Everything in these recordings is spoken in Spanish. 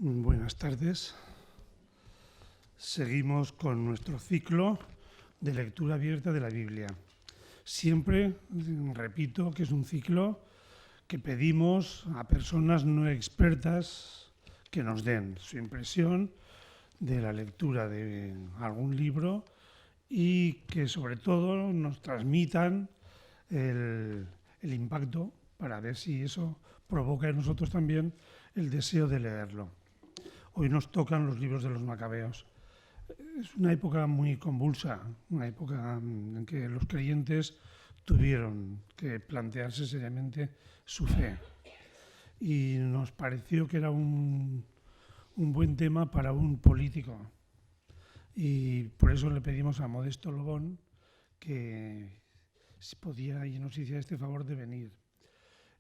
Buenas tardes. Seguimos con nuestro ciclo de lectura abierta de la Biblia. Siempre repito que es un ciclo que pedimos a personas no expertas que nos den su impresión de la lectura de algún libro y que sobre todo nos transmitan el impacto para ver si eso provoca en nosotros también el deseo de leerlo. Hoy nos tocan los libros de los Macabeos. Es una época muy convulsa, una época en que los creyentes tuvieron que plantearse seriamente su fe. Y nos pareció que era un buen tema para un político. Y por eso le pedimos a Modesto Lobón que si podía y nos hiciera este favor de venir.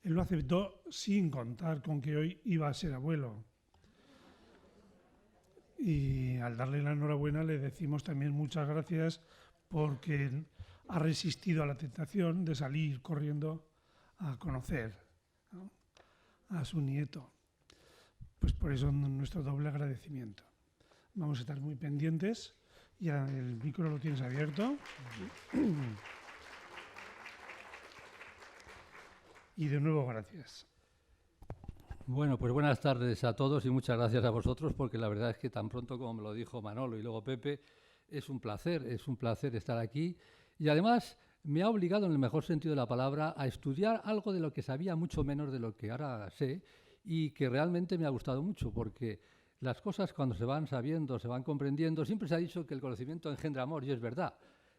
Él lo aceptó sin contar con que hoy iba a ser abuelo. Y al darle la enhorabuena le decimos también muchas gracias porque ha resistido a la tentación de salir corriendo a conocer, ¿no?, a su nieto. Pues por eso nuestro doble agradecimiento. Vamos a estar muy pendientes. Ya el micro lo tienes abierto. Y de nuevo gracias. Bueno, pues buenas tardes a todos y muchas gracias a vosotros porque la verdad es que tan pronto como me lo dijo Manolo y luego Pepe, es un placer estar aquí y además me ha obligado en el mejor sentido de la palabra a estudiar algo de lo que sabía mucho menos de lo que ahora sé y que realmente me ha gustado mucho porque las cosas cuando se van sabiendo, se van comprendiendo, siempre se ha dicho que el conocimiento engendra amor y es verdad.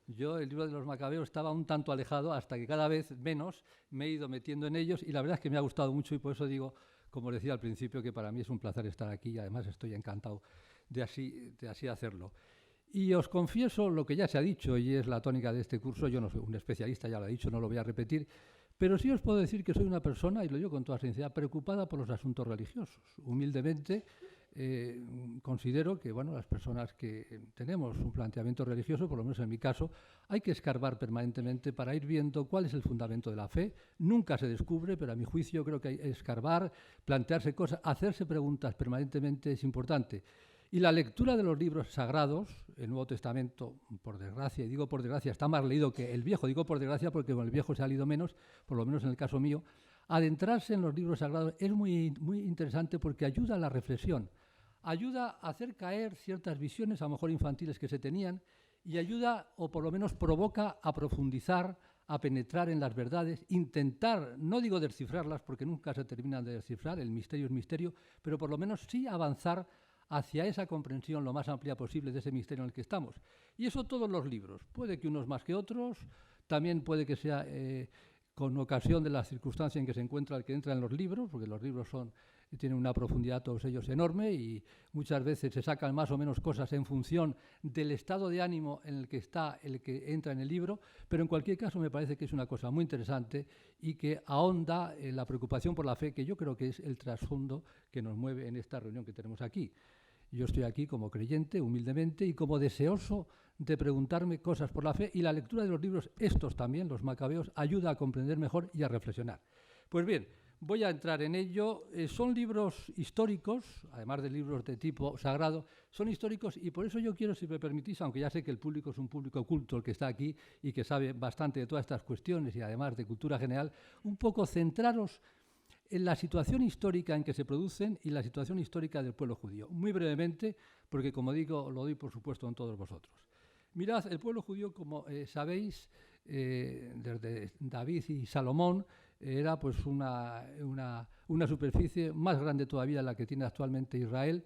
Yo, el libro de los Macabeos, estaba un tanto alejado hasta que cada vez menos me he ido metiendo en ellos y la verdad es que me ha gustado mucho y por eso digo, como decía al principio, que para mí es un placer estar aquí y además estoy encantado de así hacerlo. Y os confieso lo que ya se ha dicho y es la tónica de este curso. Yo no soy un especialista, ya lo he dicho, no lo voy a repetir, pero sí os puedo decir que soy una persona, y lo digo con toda sinceridad, preocupada por los asuntos religiosos. Humildemente considero que las personas que tenemos un planteamiento religioso, por lo menos en mi caso, hay que escarbar permanentemente para ir viendo cuál es el fundamento de la fe. Nunca se descubre, pero a mi juicio creo que hay que escarbar, plantearse cosas, hacerse preguntas permanentemente es importante. Y la lectura de los libros sagrados, el Nuevo Testamento, por desgracia, y digo por desgracia, está más leído que el Viejo, digo por desgracia porque con el Viejo se ha leído menos, por lo menos en el caso mío, adentrarse en los libros sagrados es muy, muy interesante porque ayuda a la reflexión, ayuda a hacer caer ciertas visiones, a lo mejor infantiles, que se tenían, y ayuda, o por lo menos provoca, a profundizar, a penetrar en las verdades, intentar, no digo descifrarlas porque nunca se terminan de descifrar, el misterio es misterio, pero por lo menos sí avanzar hacia esa comprensión lo más amplia posible de ese misterio en el que estamos. Y eso todos los libros, puede que unos más que otros, también puede que sea con ocasión de la circunstancia en que se encuentra el que entra en los libros, porque los libros tienen una profundidad todos ellos enorme y muchas veces se sacan más o menos cosas en función del estado de ánimo en el que está el que entra en el libro, pero en cualquier caso me parece que es una cosa muy interesante y que ahonda en la preocupación por la fe, que yo creo que es el trasfondo que nos mueve en esta reunión que tenemos aquí. Yo estoy aquí como creyente, humildemente, y como deseoso de preguntarme cosas por la fe, y la lectura de los libros, estos también, los Macabeos, ayuda a comprender mejor y a reflexionar. Pues bien, voy a entrar en ello. Son libros históricos, además de libros de tipo sagrado, son históricos y por eso yo quiero, si me permitís, aunque ya sé que el público es un público culto el que está aquí y que sabe bastante de todas estas cuestiones y además de cultura general, un poco centraros en la situación histórica en que se producen y la situación histórica del pueblo judío. Muy brevemente, porque como digo, lo doy por supuesto en todos vosotros. Mirad, el pueblo judío, como sabéis, desde David y Salomón, era pues una superficie más grande todavía de la que tiene actualmente Israel.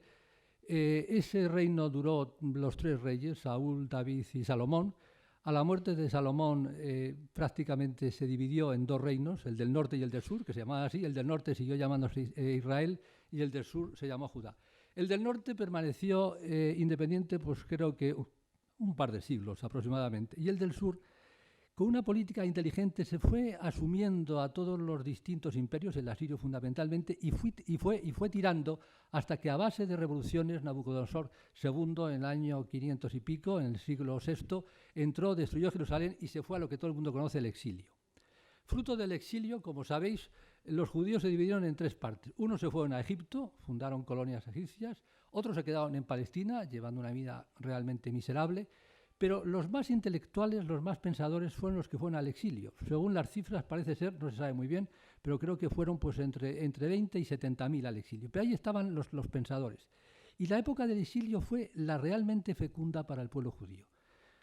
Ese reino duró los tres reyes, Saúl, David y Salomón. A la muerte de Salomón prácticamente se dividió en dos reinos, el del norte y el del sur, que se llamaba así. El del norte siguió llamándose Israel y el del sur se llamó Judá. El del norte permaneció independiente, pues creo que un par de siglos aproximadamente. Y el del sur, con una política inteligente, se fue asumiendo a todos los distintos imperios, el asirio fundamentalmente, y fue tirando hasta que a base de revoluciones Nabucodonosor II, en el año 500 y pico, en el siglo VI, entró, destruyó Jerusalén y se fue a lo que todo el mundo conoce, el exilio. Fruto del exilio, como sabéis, los judíos se dividieron en tres partes. Unos se fueron a Egipto, fundaron colonias egipcias, otros se quedaron en Palestina, llevando una vida realmente miserable, pero los más intelectuales, los más pensadores, fueron los que fueron al exilio. Según las cifras, parece ser, no se sabe muy bien, pero creo que fueron pues, entre 20 y 70.000 al exilio. Pero ahí estaban los pensadores. Y la época del exilio fue la realmente fecunda para el pueblo judío.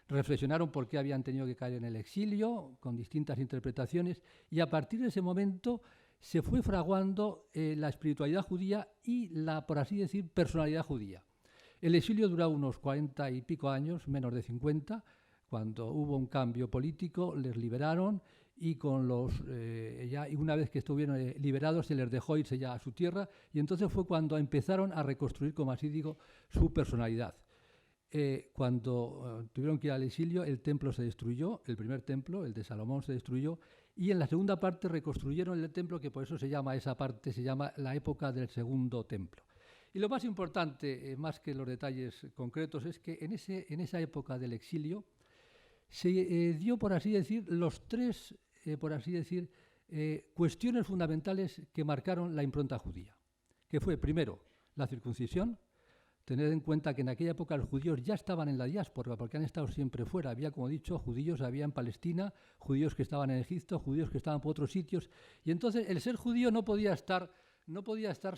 Reflexionaron por qué habían tenido que caer en el exilio, con distintas interpretaciones, y a partir de ese momento se fue fraguando la espiritualidad judía y la, por así decir, personalidad judía. El exilio duró unos 40 y pico años, menos de 50, cuando hubo un cambio político, les liberaron y y una vez que estuvieron liberados se les dejó irse ya a su tierra y entonces fue cuando empezaron a reconstruir, como así digo, su personalidad. Cuando tuvieron que ir al exilio, el templo se destruyó, el primer templo, el de Salomón, se destruyó, y en la segunda parte reconstruyeron el templo, que por eso se llama esa parte, se llama la época del segundo templo. Y lo más importante, más que los detalles concretos, es que en esa época del exilio se dio, por así decir, los tres, cuestiones fundamentales que marcaron la impronta judía, que fue, primero, la circuncisión. Tened en cuenta que en aquella época los judíos ya estaban en la diáspora, porque han estado siempre fuera. Había, como he dicho, judíos, había en Palestina, judíos que estaban en Egipto, judíos que estaban por otros sitios. Y entonces el ser judío no podía estar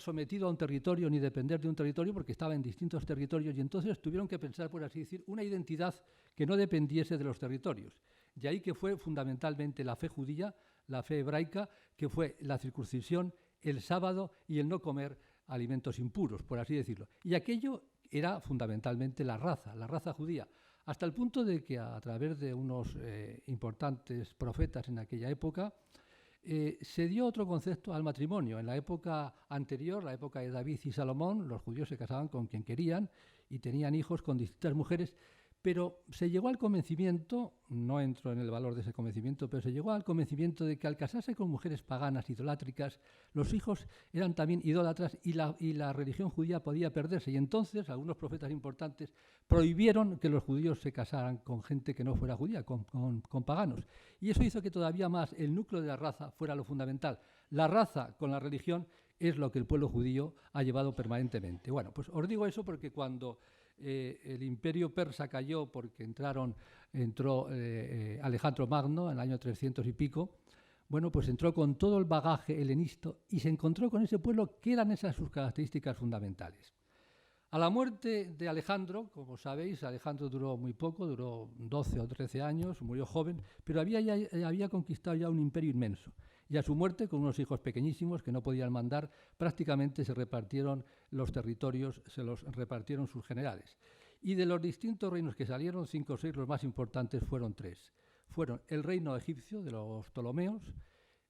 sometido a un territorio ni depender de un territorio porque estaba en distintos territorios. Y entonces tuvieron que pensar, por así decir, una identidad que no dependiese de los territorios. De ahí que fue fundamentalmente la fe judía, la fe hebraica, que fue la circuncisión, el sábado y el no comer alimentos impuros, por así decirlo. Y aquello era fundamentalmente la raza judía, hasta el punto de que a través de unos importantes profetas en aquella época se dio otro concepto al matrimonio. En la época anterior, la época de David y Salomón, los judíos se casaban con quien querían y tenían hijos con distintas mujeres, pero se llegó al convencimiento, no entro en el valor de ese convencimiento, pero se llegó al convencimiento de que al casarse con mujeres paganas, idolátricas, los hijos eran también idólatras y la religión judía podía perderse. Y entonces algunos profetas importantes prohibieron que los judíos se casaran con gente que no fuera judía, con paganos. Y eso hizo que todavía más el núcleo de la raza fuera lo fundamental. La raza con la religión es lo que el pueblo judío ha llevado permanentemente. Bueno, pues os digo eso porque cuando el imperio persa cayó porque entró Alejandro Magno en el año 300 y pico, bueno, pues entró con todo el bagaje helenista y se encontró con ese pueblo que eran esas sus características fundamentales. A la muerte de Alejandro, como sabéis, Alejandro duró muy poco, duró 12 o 13 años, murió joven, pero había conquistado ya un imperio inmenso. Y a su muerte, con unos hijos pequeñísimos que no podían mandar, prácticamente se repartieron los territorios, se los repartieron sus generales. Y de los distintos reinos que salieron, 5 o 6, los más importantes fueron 3. Fueron el reino egipcio de los Ptolomeos,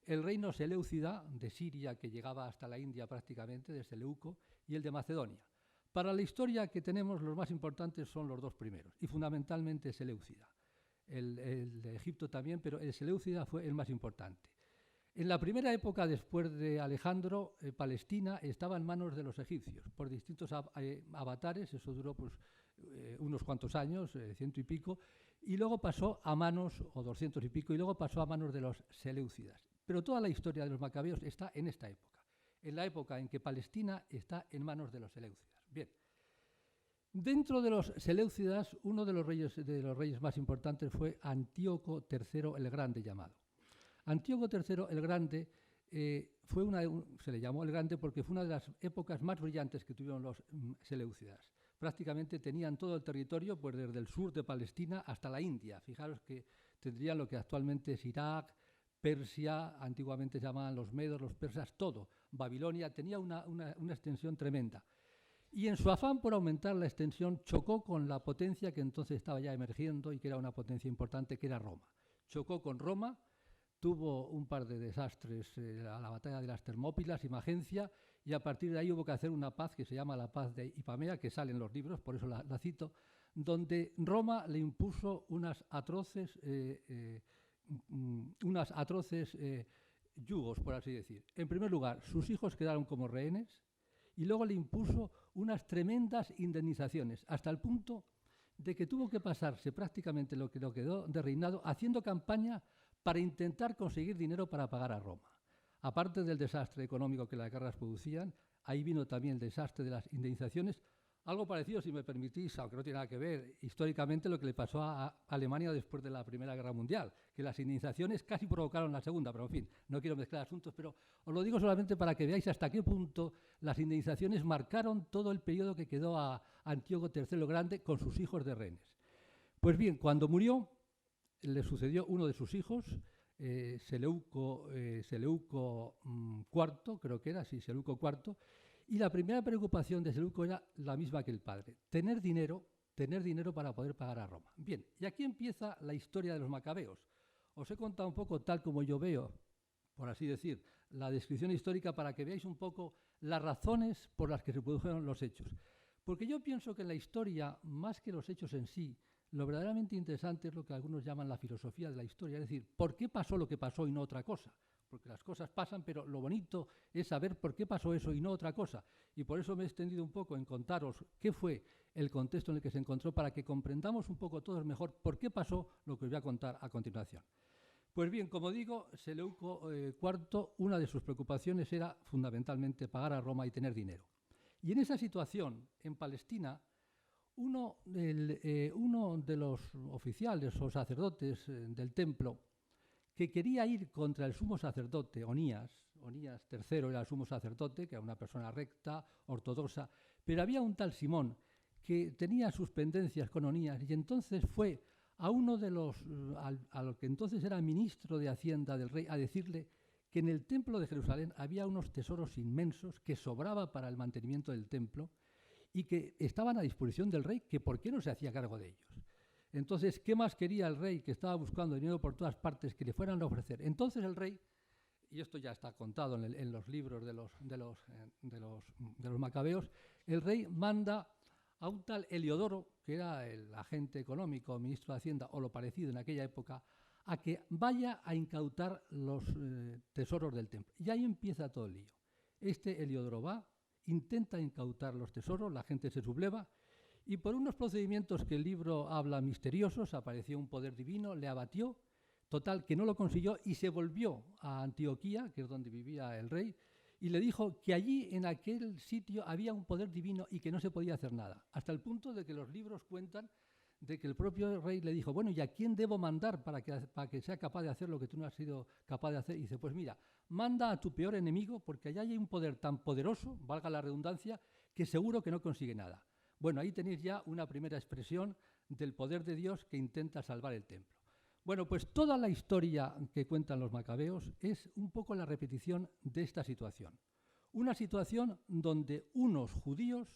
el reino seleucida de Siria, que llegaba hasta la India prácticamente, de Seleuco, y el de Macedonia. Para la historia que tenemos, los más importantes son los dos primeros, y fundamentalmente Seleucida. El de Egipto también, pero el Seleucida fue el más importante. En la primera época, después de Alejandro, Palestina estaba en manos de los egipcios, por distintos avatares, eso duró pues, unos cuantos años, 100 y pico, y luego pasó a manos, o 200 y pico, y luego pasó a manos de los seleucidas. Pero toda la historia de los macabeos está en esta época, en la época en que Palestina está en manos de los seleucidas. Bien, dentro de los seleucidas, uno de los reyes más importantes fue Antíoco III el Grande llamado. Antíoco III el Grande se le llamó el Grande porque fue una de las épocas más brillantes que tuvieron los seleucidas. Prácticamente tenían todo el territorio, pues desde el sur de Palestina hasta la India. Fijaros que tendrían lo que actualmente es Irak, Persia, antiguamente se llamaban los medos, los persas, todo. Babilonia tenía una extensión tremenda. Y en su afán por aumentar la extensión chocó con la potencia que entonces estaba ya emergiendo y que era una potencia importante, que era Roma. Chocó con Roma. Tuvo un par de desastres, la batalla de las Termópilas y Magencia, y a partir de ahí hubo que hacer una paz que se llama la paz de Ipamea, que sale en los libros, por eso la cito, donde Roma le impuso unas atroces yugos, por así decir. En primer lugar, sus hijos quedaron como rehenes, y luego le impuso unas tremendas indemnizaciones, hasta el punto de que tuvo que pasarse prácticamente lo que quedó de reinado haciendo campaña para intentar conseguir dinero para pagar a Roma. aparte del desastre económico que las guerras producían, ahí vino también el desastre de las indemnizaciones. Algo parecido, si me permitís, aunque no tiene nada que ver, históricamente lo que le pasó a Alemania después de la Primera Guerra Mundial, que las indemnizaciones casi provocaron la Segunda, pero en fin, no quiero mezclar asuntos, pero os lo digo solamente para que veáis hasta qué punto las indemnizaciones marcaron todo el periodo que quedó a Antíoco III el Grande con sus hijos de rehenes. Pues bien, cuando murió, le sucedió uno de sus hijos, Seleuco IV, creo que era, sí, Seleuco IV, y la primera preocupación de Seleuco era la misma que el padre, tener dinero para poder pagar a Roma. Bien, y aquí empieza la historia de los macabeos. Os he contado un poco tal como yo veo, por así decir, la descripción histórica para que veáis un poco las razones por las que se produjeron los hechos. Porque yo pienso que en la historia, más que los hechos en sí, lo verdaderamente interesante es lo que algunos llaman la filosofía de la historia, es decir, ¿por qué pasó lo que pasó y no otra cosa? Porque las cosas pasan, pero lo bonito es saber por qué pasó eso y no otra cosa. Y por eso me he extendido un poco en contaros qué fue el contexto en el que se encontró para que comprendamos un poco todos mejor por qué pasó lo que os voy a contar a continuación. Pues bien, como digo, Seleuco IV, una de sus preocupaciones era fundamentalmente pagar a Roma y tener dinero. Y en esa situación, en Palestina, uno de los oficiales o sacerdotes del templo que quería ir contra el sumo sacerdote, Onías III era el sumo sacerdote, que era una persona recta, ortodoxa, pero había un tal Simón que tenía sus pendencias con Onías y entonces fue a uno de los, a lo que entonces era ministro de Hacienda del rey, a decirle que en el templo de Jerusalén había unos tesoros inmensos que sobraba para el mantenimiento del templo y que estaban a disposición del rey, que por qué no se hacía cargo de ellos. Entonces, ¿qué más quería el rey, que estaba buscando dinero por todas partes, que le fueran a ofrecer? Entonces el rey, y esto ya está contado en los libros de los macabeos, el rey manda a un tal Heliodoro, que era el agente económico, ministro de Hacienda, o lo parecido en aquella época, a que vaya a incautar los tesoros del templo. Y ahí empieza todo el lío. Este Heliodoro va, intenta incautar los tesoros, la gente se subleva, y por unos procedimientos que el libro habla misteriosos, apareció un poder divino, le abatió, total, que no lo consiguió y se volvió a Antioquía, que es donde vivía el rey, y le dijo que allí, en aquel sitio, había un poder divino y que no se podía hacer nada. Hasta el punto de que los libros cuentan de que el propio rey le dijo, bueno, ¿y a quién debo mandar para que sea capaz de hacer lo que tú no has sido capaz de hacer? Y dice, pues mira, manda a tu peor enemigo, porque allá hay un poder tan poderoso, valga la redundancia, que seguro que no consigue nada. Bueno, ahí tenéis ya una primera expresión del poder de Dios que intenta salvar el templo. Bueno, pues toda la historia que cuentan los macabeos es un poco la repetición de esta situación. Una situación donde unos judíos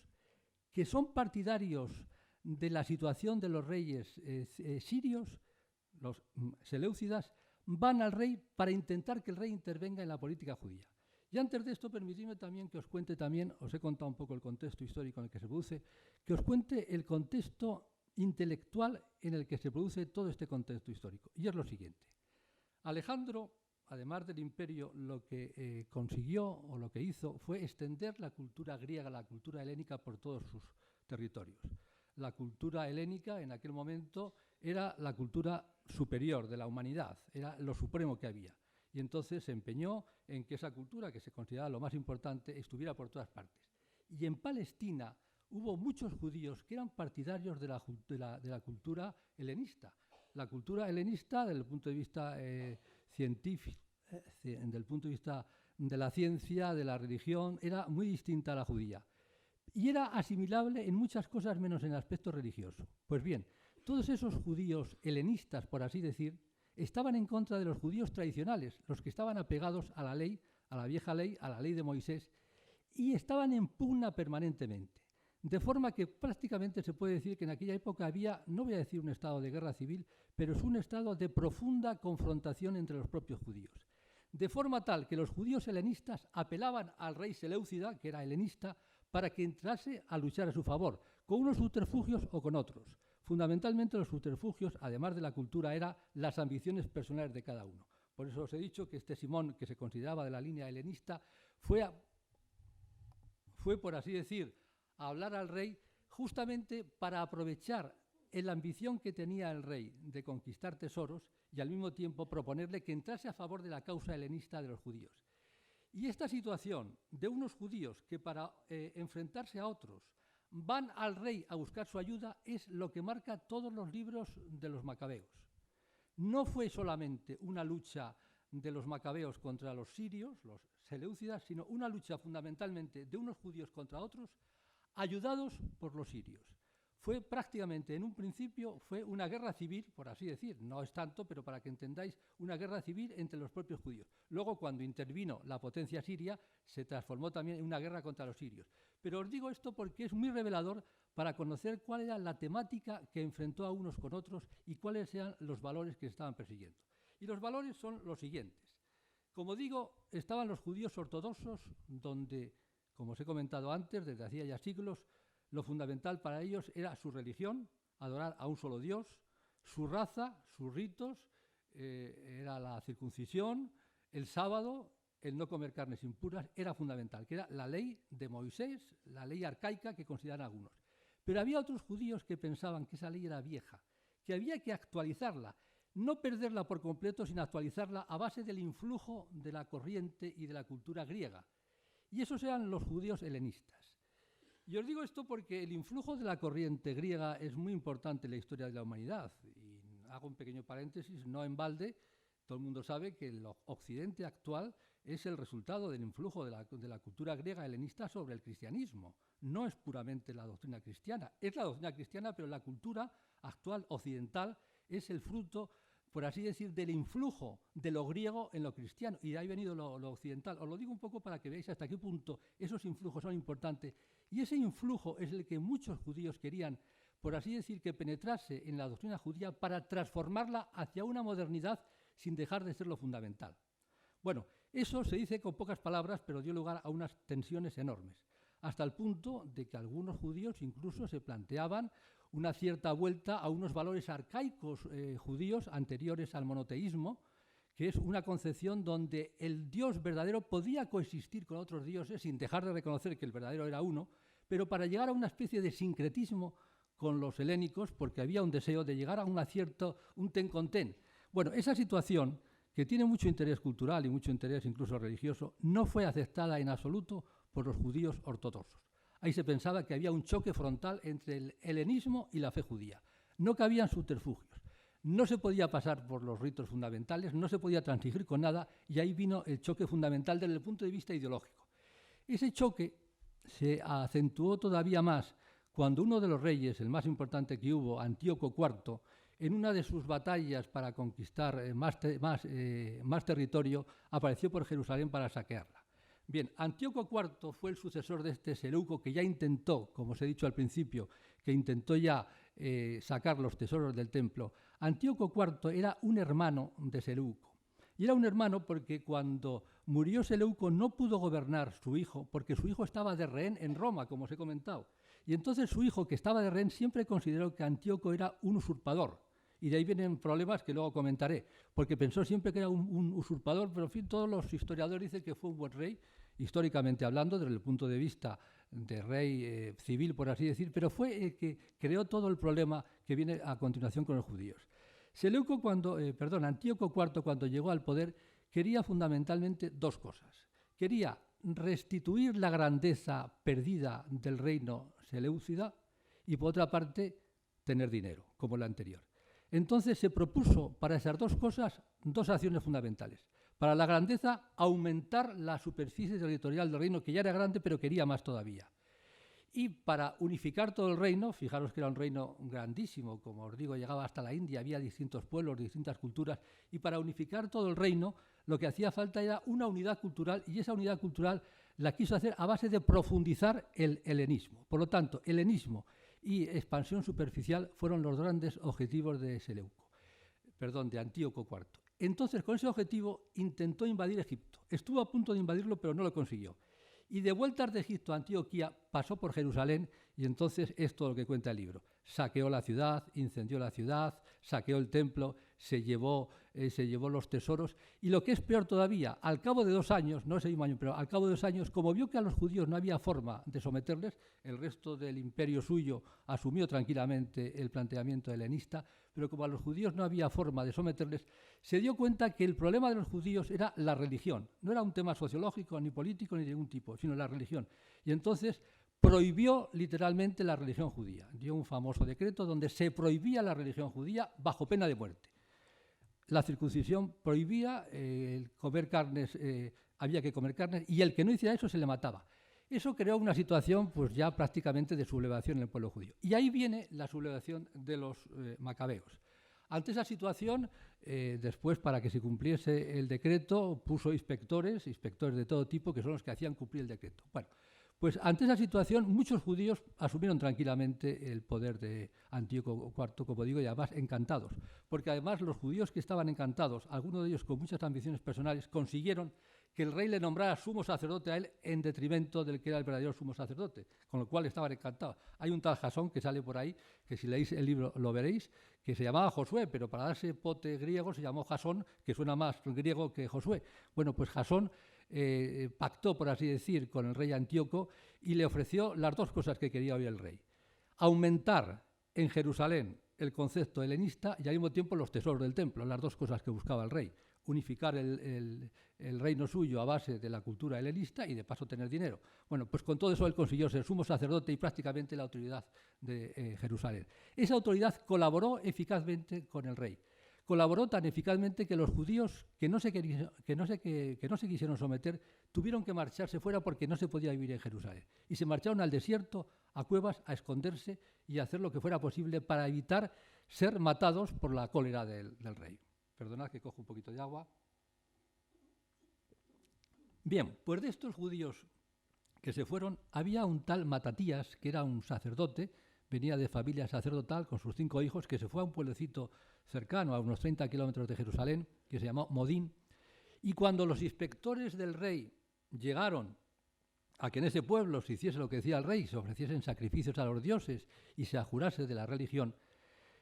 que son partidarios de la situación de los reyes sirios, los seleucidas, van al rey para intentar que el rey intervenga en la política judía. Y antes de esto, permitidme también que os cuente también, os he contado un poco el contexto histórico en el que se produce, que os cuente el contexto intelectual en el que se produce todo este contexto histórico. Y es lo siguiente. Alejandro, además del imperio, lo que consiguió o lo que hizo fue extender la cultura griega, la cultura helénica por todos sus territorios. La cultura helénica en aquel momento era la cultura superior de la humanidad, era lo supremo que había. Y entonces se empeñó en que esa cultura, que se consideraba lo más importante, estuviera por todas partes. Y en Palestina hubo muchos judíos que eran partidarios de la cultura helenista. La cultura helenista, desde el punto de vista científico, desde el punto de vista de la ciencia, de la religión, era muy distinta a la judía. Y era asimilable en muchas cosas menos en el aspecto religioso. Pues bien, todos esos judíos helenistas, por así decir, estaban en contra de los judíos tradicionales, los que estaban apegados a la ley, a la vieja ley, a la ley de Moisés, y estaban en pugna permanentemente. De forma que prácticamente se puede decir que en aquella época había, no voy a decir un estado de guerra civil, pero es un estado de profunda confrontación entre los propios judíos. De forma tal que los judíos helenistas apelaban al rey Seleucida, que era helenista, para que entrase a luchar a su favor, con unos subterfugios o con otros. Fundamentalmente los subterfugios, además de la cultura, eran las ambiciones personales de cada uno. Por eso os he dicho que este Simón, que se consideraba de la línea helenista, fue por así decir, a hablar al rey justamente para aprovechar la ambición que tenía el rey de conquistar tesoros y al mismo tiempo proponerle que entrase a favor de la causa helenista de los judíos. Y esta situación de unos judíos que para enfrentarse a otros van al rey a buscar su ayuda es lo que marca todos los libros de los macabeos. No fue solamente una lucha de los macabeos contra los sirios, los seleucidas, sino una lucha fundamentalmente de unos judíos contra otros, ayudados por los sirios. Fue prácticamente, en un principio, fue una guerra civil, por así decir, no es tanto, pero para que entendáis, una guerra civil entre los propios judíos. Luego, cuando intervino la potencia siria, se transformó también en una guerra contra los sirios. Pero os digo esto porque es muy revelador para conocer cuál era la temática que enfrentó a unos con otros y cuáles eran los valores que estaban persiguiendo. Y los valores son los siguientes. Como digo, estaban los judíos ortodoxos, donde, como os he comentado antes, desde hacía ya siglos, lo fundamental para ellos era su religión, adorar a un solo Dios, su raza, sus ritos, era la circuncisión, el sábado, el no comer carnes impuras, era fundamental, que era la ley de Moisés, la ley arcaica que consideran algunos. Pero había otros judíos que pensaban que esa ley era vieja, que había que actualizarla, no perderla por completo, sino actualizarla a base del influjo de la corriente y de la cultura griega. Y esos eran los judíos helenistas. Y os digo esto porque el influjo de la corriente griega es muy importante en la historia de la humanidad. Y hago un pequeño paréntesis, no en balde, todo el mundo sabe que el occidente actual es el resultado del influjo de la cultura griega helenista sobre el cristianismo. No es puramente la doctrina cristiana, es la doctrina cristiana, pero la cultura actual occidental es el fruto, por así decir, del influjo de lo griego en lo cristiano, y de ahí ha venido lo occidental. Os lo digo un poco para que veáis hasta qué punto esos influjos son importantes, y ese influjo es el que muchos judíos querían, por así decir, que penetrase en la doctrina judía para transformarla hacia una modernidad sin dejar de ser lo fundamental. Bueno, eso se dice con pocas palabras, pero dio lugar a unas tensiones enormes, hasta el punto de que algunos judíos incluso se planteaban una cierta vuelta a unos valores arcaicos judíos anteriores al monoteísmo, que es una concepción donde el Dios verdadero podía coexistir con otros dioses sin dejar de reconocer que el verdadero era uno, pero para llegar a una especie de sincretismo con los helénicos, porque había un deseo de llegar a un ten con ten. Bueno, esa situación, que tiene mucho interés cultural y mucho interés incluso religioso, no fue aceptada en absoluto por los judíos ortodoxos. Ahí se pensaba que había un choque frontal entre el helenismo y la fe judía. No cabían subterfugios. No se podía pasar por los ritos fundamentales, no se podía transigir con nada, y ahí vino el choque fundamental desde el punto de vista ideológico. Ese choque se acentuó todavía más cuando uno de los reyes, el más importante que hubo, Antíoco IV, en una de sus batallas para conquistar más territorio, apareció por Jerusalén para saquearla. Bien, Antíoco IV fue el sucesor de este Seleuco que ya intentó, como os he dicho al principio, que intentó ya sacar los tesoros del templo. Antíoco IV era un hermano de Seleuco. Y era un hermano porque cuando murió Seleuco no pudo gobernar su hijo, porque su hijo estaba de rehén en Roma, como os he comentado. Y entonces su hijo, que estaba de rehén, siempre consideró que Antíoco era un usurpador. Y de ahí vienen problemas que luego comentaré, porque pensó siempre que era un usurpador, pero en fin, todos los historiadores dicen que fue un buen rey, históricamente hablando, desde el punto de vista de rey civil, por así decir, pero fue el que creó todo el problema que viene a continuación con los judíos. Antíoco IV, cuando llegó al poder, quería fundamentalmente dos cosas. Quería restituir la grandeza perdida del reino seleucida y, por otra parte, tener dinero, como el anterior. Entonces se propuso para esas dos cosas dos acciones fundamentales. Para la grandeza, aumentar la superficie territorial del reino, que ya era grande, pero quería más todavía. Y para unificar todo el reino, fijaros que era un reino grandísimo, como os digo, llegaba hasta la India, había distintos pueblos, distintas culturas, y para unificar todo el reino lo que hacía falta era una unidad cultural, y esa unidad cultural la quiso hacer a base de profundizar el helenismo. Por lo tanto, helenismo y expansión superficial fueron los grandes objetivos de Antíoco IV. Entonces, con ese objetivo, intentó invadir Egipto. Estuvo a punto de invadirlo, pero no lo consiguió. Y de vueltas de Egipto a Antioquía pasó por Jerusalén, y entonces es todo lo que cuenta el libro. Saqueó la ciudad, incendió la ciudad, saqueó el templo, se llevó los tesoros. Y lo que es peor todavía, al cabo de 2 años, no ese mismo año, pero al cabo de 2 años, como vio que a los judíos no había forma de someterles, el resto del imperio suyo asumió tranquilamente el planteamiento helenista, pero como a los judíos no había forma de someterles, se dio cuenta que el problema de los judíos era la religión. No era un tema sociológico, ni político, ni de ningún tipo, sino la religión. Y entonces prohibió literalmente la religión judía. Dio un famoso decreto donde se prohibía la religión judía bajo pena de muerte. La circuncisión prohibía comer carnes, había que comer carnes, y el que no hiciera eso se le mataba. Eso creó una situación pues ya prácticamente de sublevación en el pueblo judío. Y ahí viene la sublevación de los macabeos. Ante esa situación, después, para que se cumpliese el decreto, puso inspectores de todo tipo, que son los que hacían cumplir el decreto. Bueno, pues ante esa situación, muchos judíos asumieron tranquilamente el poder de Antíoco IV, como digo, y además encantados. Porque además los judíos que estaban encantados, algunos de ellos con muchas ambiciones personales, consiguieron que el rey le nombrara sumo sacerdote a él en detrimento del que era el verdadero sumo sacerdote, con lo cual estaban encantados. Hay un tal Jasón que sale por ahí, que si leéis el libro lo veréis, que se llamaba Josué, pero para darse pote griego se llamó Jasón, que suena más griego que Josué. Bueno, pues Jasón pactó, por así decir, con el rey Antíoco y le ofreció las 2 cosas que quería oír el rey. Aumentar en Jerusalén el concepto helenista y al mismo tiempo los tesoros del templo, las 2 cosas que buscaba el rey. Unificar el reino suyo a base de la cultura helenista y de paso tener dinero. Bueno, pues con todo eso él consiguió ser sumo sacerdote y prácticamente la autoridad de Jerusalén. Esa autoridad colaboró eficazmente con el rey. Colaboró tan eficazmente que los judíos que no se quisieron someter tuvieron que marcharse fuera porque no se podía vivir en Jerusalén. Y se marcharon al desierto, a cuevas, a esconderse y a hacer lo que fuera posible para evitar ser matados por la cólera del rey. Perdonad que cojo un poquito de agua. Bien, pues de estos judíos que se fueron, había un tal Matatías, que era un sacerdote, venía de familia sacerdotal con sus 5 hijos, que se fue a un pueblecito cercano, a unos 30 kilómetros de Jerusalén, que se llamó Modín, y cuando los inspectores del rey llegaron a que en ese pueblo se hiciese lo que decía el rey, se ofreciesen sacrificios a los dioses y se ajurase de la religión,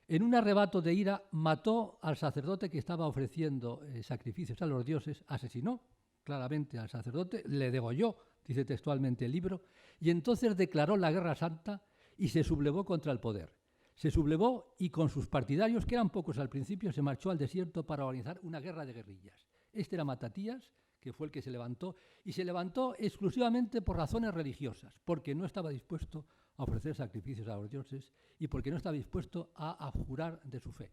en un arrebato de ira mató al sacerdote que estaba ofreciendo sacrificios a los dioses, asesinó claramente al sacerdote, le degolló, dice textualmente el libro, y entonces declaró la guerra santa y se sublevó contra el poder. Se sublevó y con sus partidarios, que eran pocos al principio, se marchó al desierto para organizar una guerra de guerrillas. Este era Matatías, que fue el que se levantó, y se levantó exclusivamente por razones religiosas, porque no estaba dispuesto a ofrecer sacrificios a los dioses y porque no estaba dispuesto a abjurar de su fe.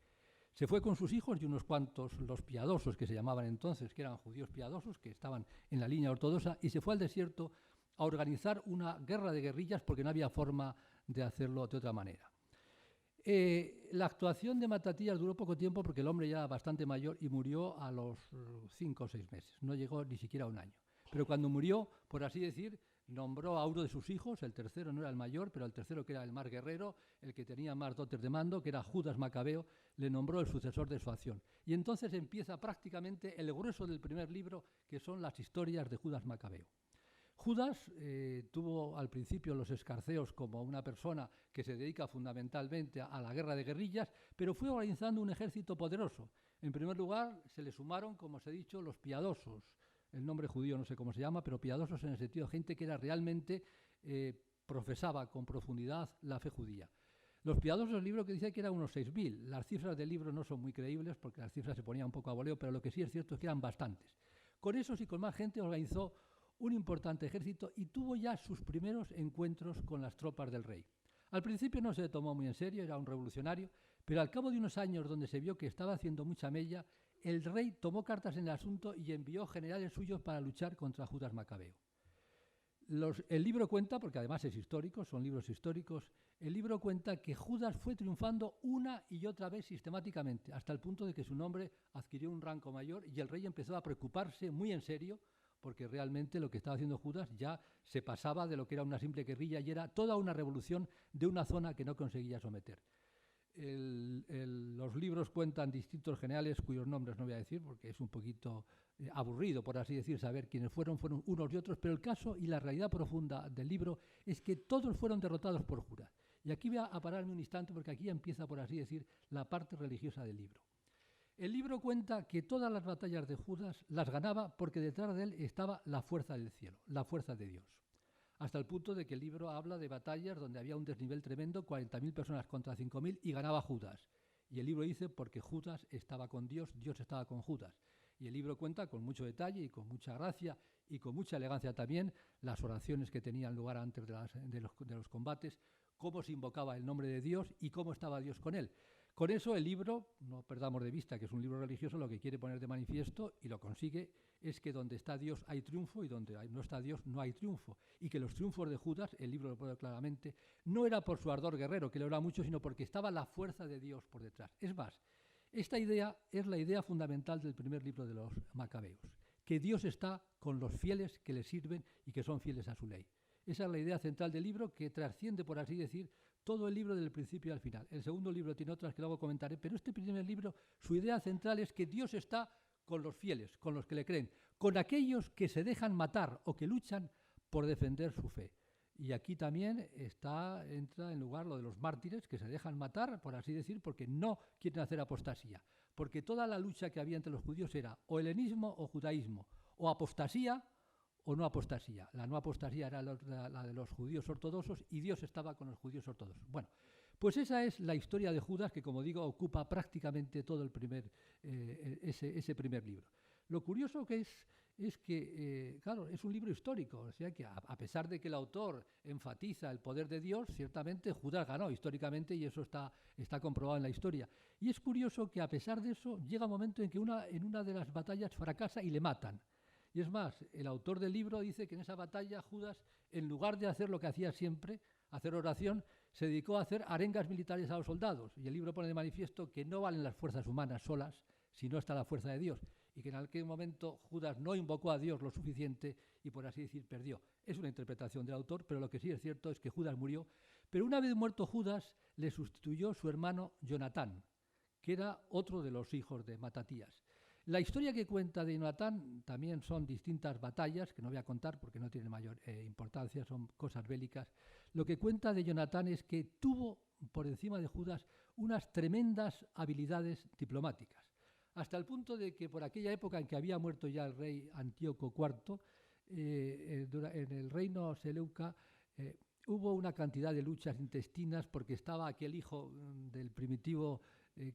Se fue con sus hijos y unos cuantos, los piadosos que se llamaban entonces, que eran judíos piadosos, que estaban en la línea ortodoxa, y se fue al desierto a organizar una guerra de guerrillas porque no había forma de hacerlo de otra manera. La actuación de Matatías duró poco tiempo porque el hombre ya era bastante mayor y murió a los 5 o 6 meses. No llegó ni siquiera a 1 año. Pero cuando murió, por así decir, nombró a uno de sus hijos, el tercero no era el mayor, pero el tercero, que era el más guerrero, el que tenía más dotes de mando, que era Judas Macabeo, le nombró el sucesor de su acción. Y entonces empieza prácticamente el grueso del primer libro, que son las historias de Judas Macabeo. Judas tuvo al principio los escarceos como una persona que se dedica fundamentalmente a la guerra de guerrillas, pero fue organizando un ejército poderoso. En primer lugar, se le sumaron, como os he dicho, los piadosos. El nombre judío no sé cómo se llama, pero piadosos en el sentido de gente que era realmente profesaba con profundidad la fe judía. Los piadosos, el libro que dice que eran unos 6.000. Las cifras del libro no son muy creíbles porque las cifras se ponían un poco a voleo, pero lo que sí es cierto es que eran bastantes. Con esos y con más gente organizó un importante ejército y tuvo ya sus primeros encuentros con las tropas del rey. Al principio no se le tomó muy en serio, era un revolucionario, pero al cabo de unos años donde se vio que estaba haciendo mucha mella, el rey tomó cartas en el asunto y envió generales suyos para luchar contra Judas Macabeo. El libro cuenta, porque además es histórico, son libros históricos, el libro cuenta que Judas fue triunfando una y otra vez sistemáticamente, hasta el punto de que su nombre adquirió un rango mayor y el rey empezó a preocuparse muy en serio, porque realmente lo que estaba haciendo Judas ya se pasaba de lo que era una simple guerrilla y era toda una revolución de una zona que no conseguía someter. Los libros cuentan distintos generales cuyos nombres no voy a decir porque es un poquito aburrido, por así decir, saber quiénes fueron unos y otros, pero el caso y la realidad profunda del libro es que todos fueron derrotados por Judas. Y aquí voy a pararme un instante porque aquí empieza, por así decir, la parte religiosa del libro. El libro cuenta que todas las batallas de Judas las ganaba porque detrás de él estaba la fuerza del cielo, la fuerza de Dios. Hasta el punto de que el libro habla de batallas donde había un desnivel tremendo, 40.000 personas contra 5.000 y ganaba Judas. Y el libro dice porque Judas estaba con Dios, Dios estaba con Judas. Y el libro cuenta con mucho detalle y con mucha gracia y con mucha elegancia también las oraciones que tenían lugar antes de los combates, cómo se invocaba el nombre de Dios y cómo estaba Dios con él. Con eso el libro, no perdamos de vista que es un libro religioso, lo que quiere poner de manifiesto, y lo consigue, es que donde está Dios hay triunfo y donde no está Dios no hay triunfo. Y que los triunfos de Judas, el libro lo pone claramente, no era por su ardor guerrero, que lo era mucho, sino porque estaba la fuerza de Dios por detrás. Es más, esta idea es la idea fundamental del primer libro de los Macabeos, que Dios está con los fieles que le sirven y que son fieles a su ley. Esa es la idea central del libro, que trasciende, por así decir, todo el libro del principio al final. El segundo libro tiene otras que luego comentaré, pero este primer libro, su idea central es que Dios está con los fieles, con los que le creen, con aquellos que se dejan matar o que luchan por defender su fe. Y aquí también entra en lugar lo de los mártires, que se dejan matar, por así decir, porque no quieren hacer apostasía. Porque toda la lucha que había entre los judíos era o helenismo o judaísmo, o apostasía o no apostasía. La no apostasía era la de los judíos ortodoxos y Dios estaba con los judíos ortodoxos. Bueno, pues esa es la historia de Judas, que, como digo, ocupa prácticamente todo ese primer libro. Lo curioso que es que, claro, es un libro histórico, o sea que a pesar de que el autor enfatiza el poder de Dios, ciertamente Judas ganó históricamente y eso está comprobado en la historia. Y es curioso que a pesar de eso llega un momento en que en una de las batallas fracasa y le matan. Y es más, el autor del libro dice que en esa batalla Judas, en lugar de hacer lo que hacía siempre, hacer oración, se dedicó a hacer arengas militares a los soldados. Y el libro pone de manifiesto que no valen las fuerzas humanas solas, si no está la fuerza de Dios. Y que en aquel momento Judas no invocó a Dios lo suficiente y, por así decir, perdió. Es una interpretación del autor, pero lo que sí es cierto es que Judas murió. Pero una vez muerto Judas, le sustituyó su hermano Jonatán, que era otro de los hijos de Matatías. La historia que cuenta de Jonatán también son distintas batallas, que no voy a contar porque no tienen mayor importancia, son cosas bélicas. Lo que cuenta de Jonatán es que tuvo, por encima de Judas, unas tremendas habilidades diplomáticas, hasta el punto de que por aquella época en que había muerto ya el rey Antíoco IV, en el reino seleuca, hubo una cantidad de luchas intestinas porque estaba aquel hijo del primitivo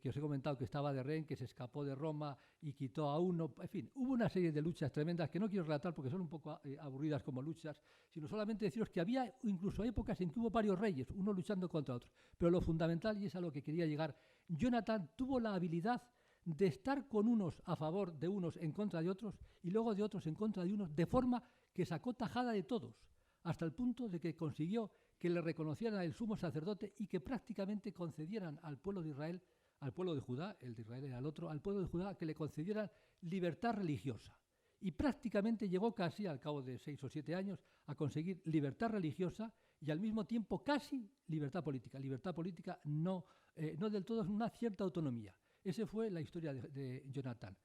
que os he comentado que estaba de rehén, que se escapó de Roma y quitó a uno. En fin, hubo una serie de luchas tremendas que no quiero relatar porque son un poco aburridas como luchas, sino solamente deciros que había incluso épocas en que hubo varios reyes, uno luchando contra otro. Pero lo fundamental, y es a lo que quería llegar, Jonatán tuvo la habilidad de estar con unos a favor de unos en contra de otros y luego de otros en contra de unos, de forma que sacó tajada de todos, hasta el punto de que consiguió que le reconocieran el sumo sacerdote y que prácticamente concedieran al pueblo de Israel, al pueblo de Judá, el de Israel era el otro, al pueblo de Judá, que le concedieran libertad religiosa. Y prácticamente llegó casi, al cabo de 6 o 7 años, a conseguir libertad religiosa y al mismo tiempo casi libertad política. Libertad política no del todo, es una cierta autonomía. Esa fue la historia de Jonatán.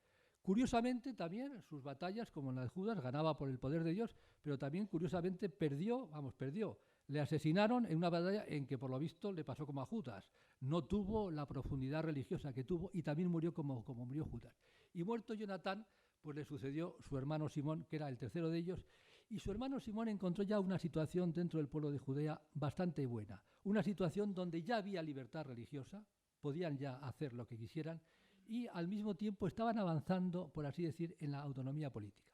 Curiosamente también sus batallas, como en la de Judas, ganaba por el poder de Dios, pero también curiosamente perdió. Le asesinaron en una batalla en que por lo visto le pasó como a Judas. No tuvo la profundidad religiosa que tuvo y también murió como murió Judas. Y muerto Jonatán, pues le sucedió su hermano Simón, que era el tercero de ellos, y su hermano Simón encontró ya una situación dentro del pueblo de Judea bastante buena. Una situación donde ya había libertad religiosa, podían ya hacer lo que quisieran, y al mismo tiempo estaban avanzando, por así decir, en la autonomía política.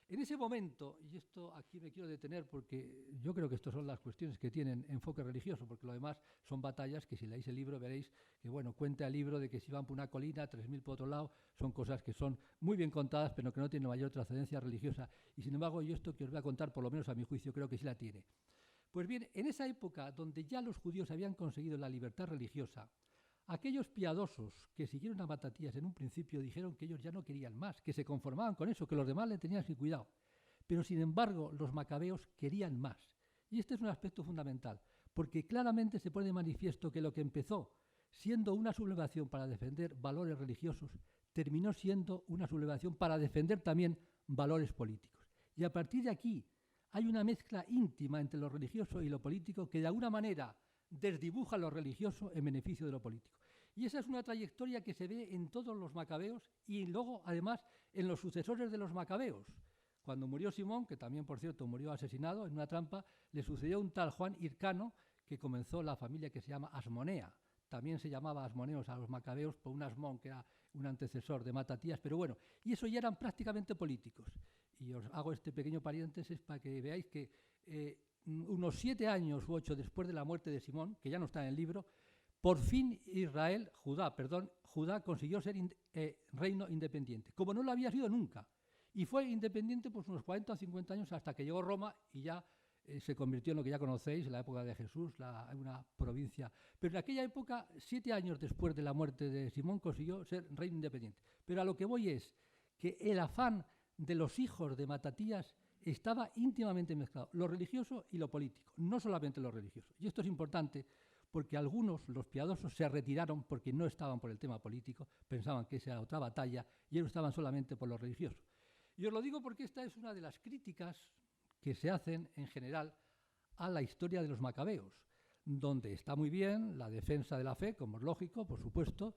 En ese momento, y esto aquí me quiero detener porque yo creo que estas son las cuestiones que tienen enfoque religioso, porque lo demás son batallas que si leéis el libro veréis que, bueno, cuenta el libro de que si van por una colina, 3.000 por otro lado, son cosas que son muy bien contadas, pero que no tienen mayor trascendencia religiosa. Y sin embargo, yo esto que os voy a contar, por lo menos a mi juicio, creo que sí la tiene. Pues bien, en esa época donde ya los judíos habían conseguido la libertad religiosa, aquellos piadosos que siguieron a Matatías en un principio dijeron que ellos ya no querían más, que se conformaban con eso, que los demás le tenían sin cuidado. Pero sin embargo, los macabeos querían más. Y este es un aspecto fundamental, porque claramente se pone de manifiesto que lo que empezó siendo una sublevación para defender valores religiosos, terminó siendo una sublevación para defender también valores políticos. Y a partir de aquí hay una mezcla íntima entre lo religioso y lo político que de alguna manera desdibuja lo religioso en beneficio de lo político. Y esa es una trayectoria que se ve en todos los macabeos y luego, además, en los sucesores de los macabeos. Cuando murió Simón, que también, por cierto, murió asesinado en una trampa, le sucedió un tal Juan Hircano, que comenzó la familia que se llama Asmonea. También se llamaba Asmoneos a los macabeos por un Asmón, que era un antecesor de Matatías, pero bueno, y eso ya eran prácticamente políticos. Y os hago este pequeño paréntesis para que veáis que unos 7 años u 8 después de la muerte de Simón, que ya no está en el libro, por fin Judá consiguió ser reino independiente, como no lo había sido nunca. Y fue independiente pues unos 40 o 50 años hasta que llegó Roma y ya se convirtió en lo que ya conocéis, en la época de Jesús, una provincia. Pero en aquella época, 7 años después de la muerte de Simón, consiguió ser reino independiente. Pero a lo que voy es que el afán de los hijos de Matatías estaba íntimamente mezclado, lo religioso y lo político, no solamente lo religioso. Y esto es importante porque algunos, los piadosos, se retiraron porque no estaban por el tema político, pensaban que esa era otra batalla y ellos estaban solamente por lo religioso. Y os lo digo porque esta es una de las críticas que se hacen en general a la historia de los macabeos, donde está muy bien la defensa de la fe, como es lógico, por supuesto,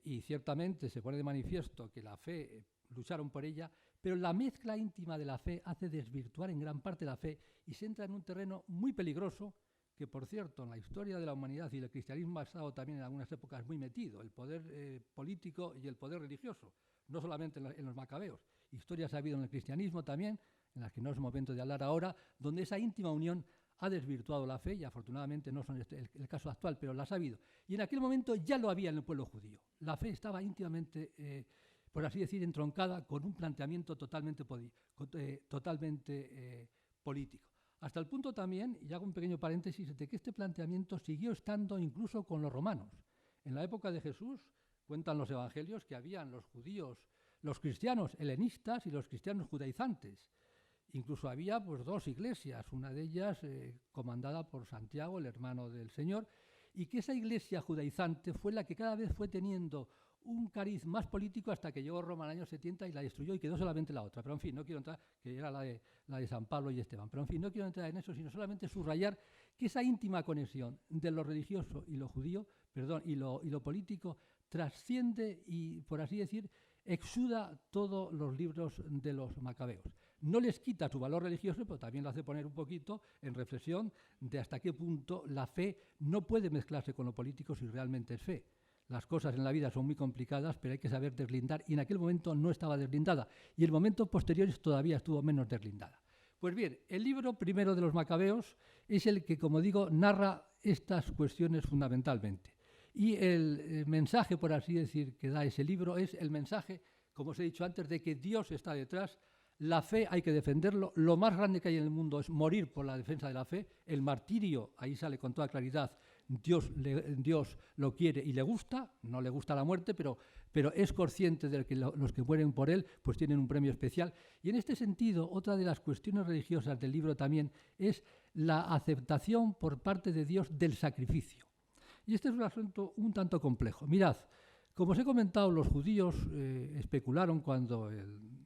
y ciertamente se pone de manifiesto que la fe lucharon por ella, pero la mezcla íntima de la fe hace desvirtuar en gran parte la fe y se entra en un terreno muy peligroso que, por cierto, en la historia de la humanidad y el cristianismo ha estado también en algunas épocas muy metido, el poder político y el poder religioso, no solamente en los macabeos. Historias ha habido en el cristianismo también, en las que no es momento de hablar ahora, donde esa íntima unión ha desvirtuado la fe y afortunadamente no son el caso actual, pero las ha habido. Y en aquel momento ya lo había en el pueblo judío. La fe estaba íntimamente, por así decir, entroncada con un planteamiento totalmente político. Hasta el punto también, y hago un pequeño paréntesis, de que este planteamiento siguió estando incluso con los romanos. En la época de Jesús, cuentan los evangelios que habían los judíos, los cristianos helenistas y los cristianos judaizantes. Incluso había pues 2 iglesias, una de ellas comandada por Santiago, el hermano del Señor, y que esa iglesia judaizante fue la que cada vez fue teniendo un cariz más político hasta que llegó Roma en el año 70 y la destruyó y quedó solamente la otra. Pero en fin, no quiero entrar, que era la de San Pablo y Esteban. Pero en fin, no quiero entrar en eso, sino solamente subrayar que esa íntima conexión de lo religioso y lo judío, y lo político trasciende y, por así decir, exuda todos los libros de los macabeos. No les quita su valor religioso, pero también lo hace poner un poquito en reflexión de hasta qué punto la fe no puede mezclarse con lo político si realmente es fe. Las cosas en la vida son muy complicadas, pero hay que saber deslindar, y en aquel momento no estaba deslindada, y en momentos posteriores todavía estuvo menos deslindada. Pues bien, el libro primero de los macabeos es el que, como digo, narra estas cuestiones fundamentalmente. Y el mensaje, por así decir, que da ese libro es el mensaje, como os he dicho antes, de que Dios está detrás. La fe hay que defenderlo. Lo más grande que hay en el mundo es morir por la defensa de la fe. El martirio, ahí sale con toda claridad, Dios lo quiere y le gusta. No le gusta la muerte, pero es consciente de que los que mueren por él pues tienen un premio especial. Y en este sentido, otra de las cuestiones religiosas del libro también es la aceptación por parte de Dios del sacrificio. Y este es un asunto un tanto complejo. Mirad, como os he comentado, los judíos especularon cuando el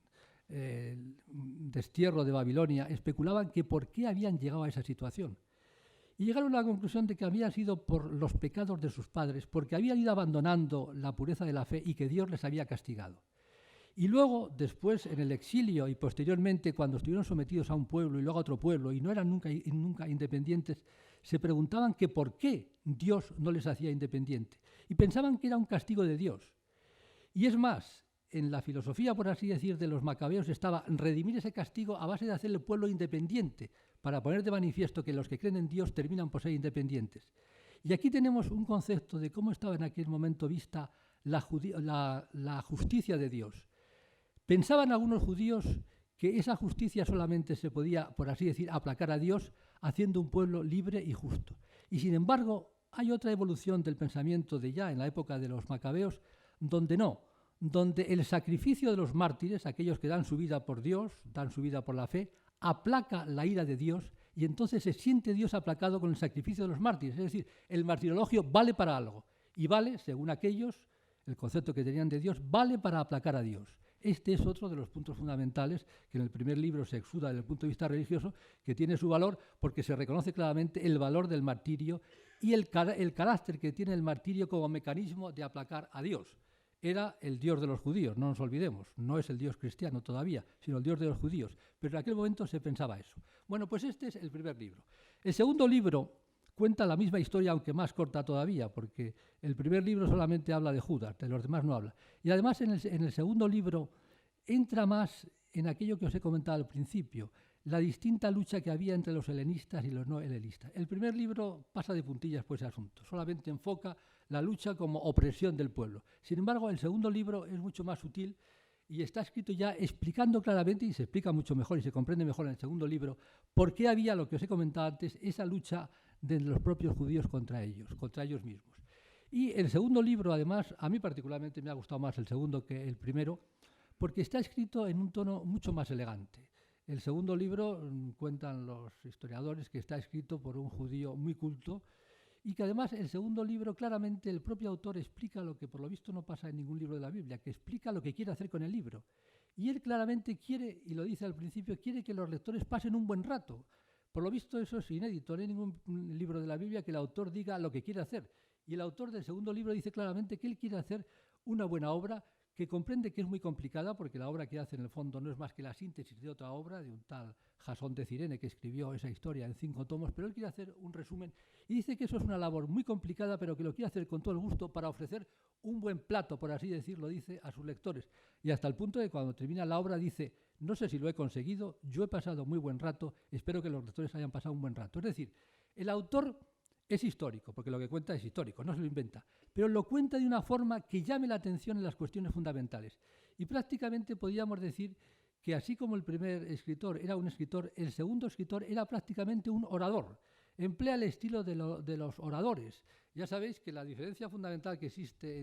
destierro de Babilonia, especulaban que por qué habían llegado a esa situación. Y llegaron a la conclusión de que había sido por los pecados de sus padres, porque habían ido abandonando la pureza de la fe y que Dios les había castigado. Y luego, después, en el exilio y posteriormente, cuando estuvieron sometidos a un pueblo y luego a otro pueblo y no eran nunca independientes, se preguntaban que por qué Dios no les hacía independientes. Y pensaban que era un castigo de Dios. Y es más, en la filosofía, por así decir, de los macabeos estaba redimir ese castigo a base de hacerle pueblo independiente, para poner de manifiesto que los que creen en Dios terminan por ser independientes. Y aquí tenemos un concepto de cómo estaba en aquel momento vista la justicia de Dios. Pensaban algunos judíos que esa justicia solamente se podía, por así decir, aplacar a Dios haciendo un pueblo libre y justo. Y sin embargo, hay otra evolución del pensamiento de ya en la época de los macabeos, donde el sacrificio de los mártires, aquellos que dan su vida por Dios, dan su vida por la fe, aplaca la ira de Dios y entonces se siente Dios aplacado con el sacrificio de los mártires. Es decir, el martirologio vale para algo y vale, según aquellos, el concepto que tenían de Dios, vale para aplacar a Dios. Este es otro de los puntos fundamentales que en el primer libro se exuda desde el punto de vista religioso, que tiene su valor porque se reconoce claramente el valor del martirio y el carácter que tiene el martirio como mecanismo de aplacar a Dios. Era el Dios de los judíos, no nos olvidemos, no es el Dios cristiano todavía, sino el Dios de los judíos, pero en aquel momento se pensaba eso. Bueno, pues este es el primer libro. El segundo libro cuenta la misma historia, aunque más corta todavía, porque el primer libro solamente habla de Judas, de los demás no habla. Y además en el segundo libro entra más en aquello que os he comentado al principio, la distinta lucha que había entre los helenistas y los no helenistas. El primer libro pasa de puntillas por ese asunto, solamente enfoca la lucha como opresión del pueblo. Sin embargo, el segundo libro es mucho más sutil y está escrito ya explicando claramente, y se explica mucho mejor y se comprende mejor en el segundo libro, por qué había, lo que os he comentado antes, esa lucha de los propios judíos contra ellos mismos. Y el segundo libro, además, a mí particularmente me ha gustado más el segundo que el primero, porque está escrito en un tono mucho más elegante. El segundo libro, cuentan los historiadores, que está escrito por un judío muy culto y que además el segundo libro claramente el propio autor explica lo que por lo visto no pasa en ningún libro de la Biblia, que explica lo que quiere hacer con el libro. Y él claramente quiere, y lo dice al principio, quiere que los lectores pasen un buen rato. Por lo visto eso es inédito, no hay ningún libro de la Biblia que el autor diga lo que quiere hacer. Y el autor del segundo libro dice claramente que él quiere hacer una buena obra, que comprende que es muy complicada, porque la obra que hace en el fondo no es más que la síntesis de otra obra, de un tal Jasón de Cirene, que escribió esa historia en 5 tomos, pero él quiere hacer un resumen y dice que eso es una labor muy complicada, pero que lo quiere hacer con todo el gusto para ofrecer un buen plato, por así decirlo, dice a sus lectores. Y hasta el punto de que cuando termina la obra dice, no sé si lo he conseguido, yo he pasado muy buen rato, espero que los lectores hayan pasado un buen rato. Es decir, el autor es histórico, porque lo que cuenta es histórico, no se lo inventa, pero lo cuenta de una forma que llame la atención en las cuestiones fundamentales. Y prácticamente podríamos decir que así como el primer escritor era un escritor, el segundo escritor era prácticamente un orador. Emplea el estilo de los oradores. Ya sabéis que la diferencia fundamental que existe